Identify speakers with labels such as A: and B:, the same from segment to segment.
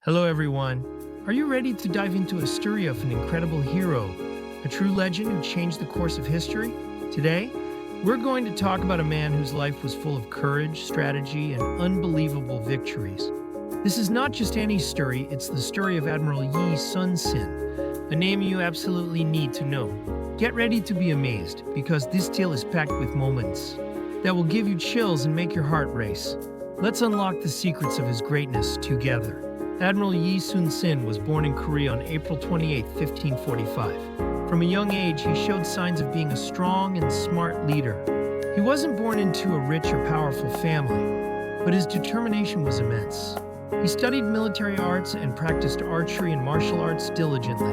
A: Hello everyone. Are you ready to dive into a story of an incredible hero, a true legend who changed the course of history? Today, we're going to talk about a man whose life was full of courage, strategy, and unbelievable victories. This is not just any story, it's the story of Admiral Yi Sun, a name you absolutely need to know. Get ready to be amazed, because this tale is packed with moments that will give you chills and make your heart race. Let's unlock the secrets of his greatness together. Admiral Yi Sun was born in Korea on April 28, 1545. From a young age, he showed signs of being a strong and smart leader. He wasn't born into a rich or powerful family, but his determination was immense. He studied military arts and practiced archery and martial arts diligently.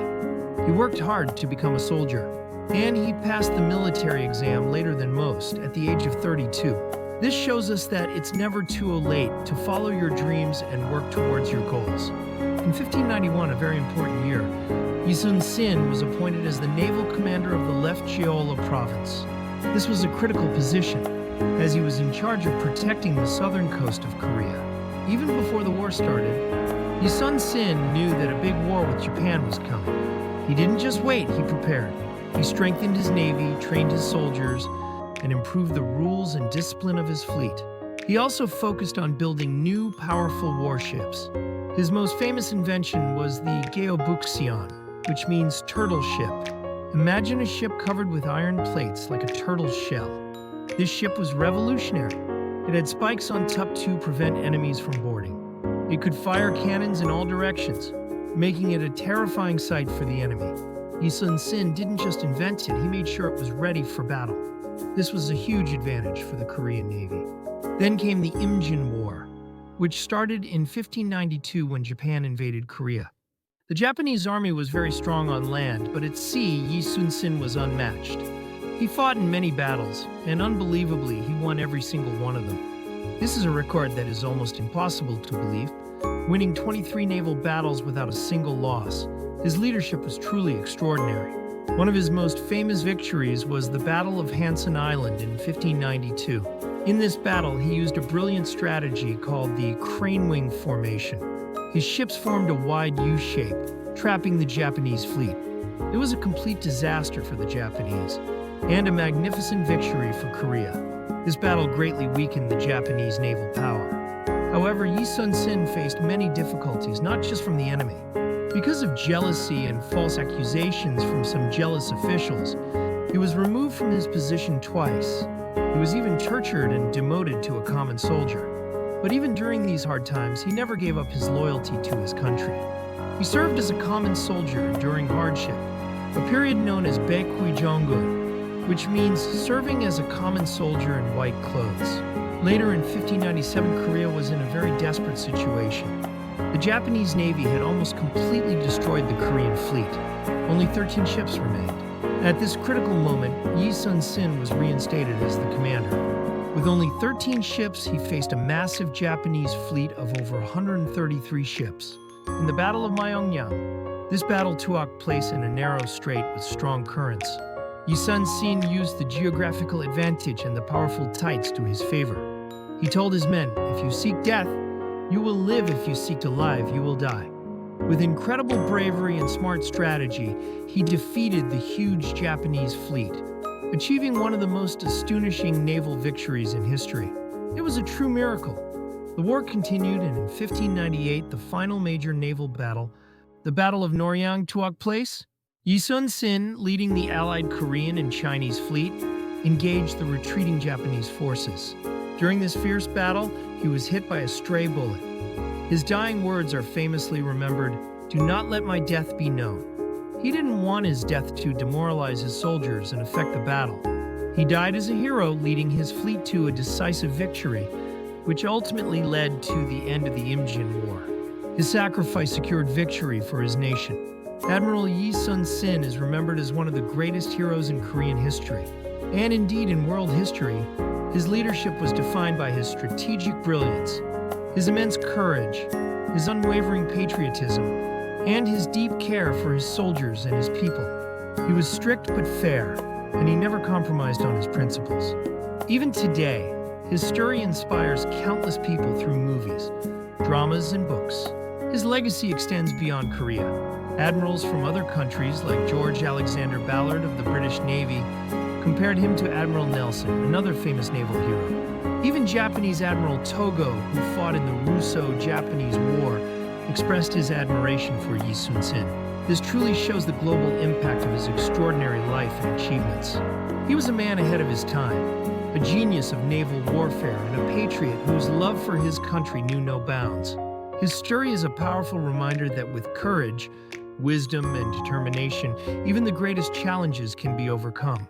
A: He worked hard to become a soldier, and he passed the military exam later than most, at the age of 32. This shows us that it's never too late to follow your dreams and work towards your goals. In 1591, a very important year, Yi Sun was appointed as the naval commander of the left Jeolla province. This was a critical position, as he was in charge of protecting the southern coast of Korea. Even before the war started, Yi Sun knew that a big war with Japan was coming. He didn't just wait, he prepared. He strengthened his navy, trained his soldiers, and improved the rules and discipline of his fleet. He also focused on building new, powerful warships. His most famous invention was the Geobukseon, which means turtle ship. Imagine a ship covered with iron plates like a turtle's shell. This ship was revolutionary. It had spikes on top to prevent enemies from boarding. It could fire cannons in all directions, making it a terrifying sight for the enemy. Yi Sun didn't just invent it, he made sure it was ready for battle. This was a huge advantage for the Korean Navy. Then came the Imjin War, which started in 1592 when Japan invaded Korea. The Japanese army was very strong on land, but at sea, Yi Sun was unmatched. He fought in many battles, and unbelievably, he won every single one of them. This is a record that is almost impossible to believe, winning 23 naval battles without a single loss. His leadership was truly extraordinary. One of his most famous victories was the Battle of Hansen Island in 1592. In this battle, he used a brilliant strategy called the crane wing formation. His ships formed a wide U shape, trapping the Japanese fleet. It was a complete disaster for the Japanese, and a magnificent victory for Korea. This battle greatly weakened the Japanese naval power. However, Yi Sun faced many difficulties, not just from the enemy. Because of jealousy and false accusations from some jealous officials, he was removed from his position twice. He was even tortured and demoted to a common soldier. But even during these hard times, he never gave up his loyalty to his country. He served as a common soldier during hardship, a period known as Baekhuijeongun, which means serving as a common soldier in white clothes. Later in 1597, Korea was in a very desperate situation. The Japanese Navy had almost completely destroyed the Korean fleet. Only 13 ships remained. At this critical moment, Yi Sun was reinstated as the commander. With only 13 ships, he faced a massive Japanese fleet of over 133 ships. In the Battle of Myeongnam, this battle took place in a narrow strait with strong currents. Yi Sun used the geographical advantage and the powerful tides to his favor. He told his men, "If you seek death, you will live. If you seek to live, you will die." With incredible bravery and smart strategy, he defeated the huge Japanese fleet, achieving one of the most astonishing naval victories in history. It was a true miracle. The war continued, and in 1598, the final major naval battle, the Battle of Noryang, took place. Yi Sun, leading the allied Korean and Chinese fleet, engaged the retreating Japanese forces. During this fierce battle, he was hit by a stray bullet. His dying words are famously remembered, "Do not let my death be known." He didn't want his death to demoralize his soldiers and affect the battle. He died as a hero, leading his fleet to a decisive victory, which ultimately led to the end of the Imjin War. His sacrifice secured victory for his nation. Admiral Yi Sun is remembered as one of the greatest heroes in Korean history, and indeed in world history. His leadership was defined by his strategic brilliance, his immense courage, his unwavering patriotism, and his deep care for his soldiers and his people. He was strict but fair, and he never compromised on his principles. Even today, his story inspires countless people through movies, dramas, and books. His legacy extends beyond Korea. Admirals from other countries, like George Alexander Ballard of the British Navy, compared him to Admiral Nelson, another famous naval hero. Even Japanese Admiral Togo, who fought in the Russo-Japanese War, expressed his admiration for Yi Sun. This truly shows the global impact of his extraordinary life and achievements. He was a man ahead of his time, a genius of naval warfare and a patriot whose love for his country knew no bounds. His story is a powerful reminder that with courage, wisdom, and determination, even the greatest challenges can be overcome.